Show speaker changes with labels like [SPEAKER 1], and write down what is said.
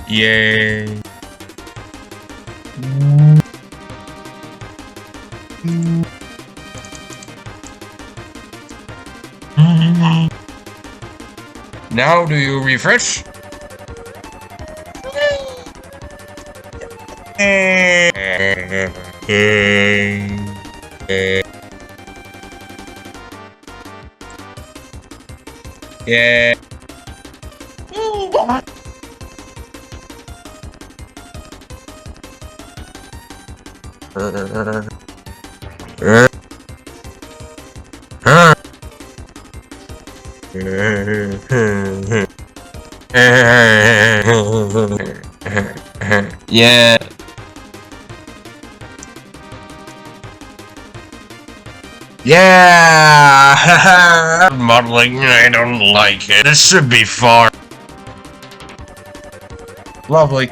[SPEAKER 1] Yay. Now do you refresh? Yeah. Yeah. Yeah. Modeling, I don't like it. This should be far. Lovely.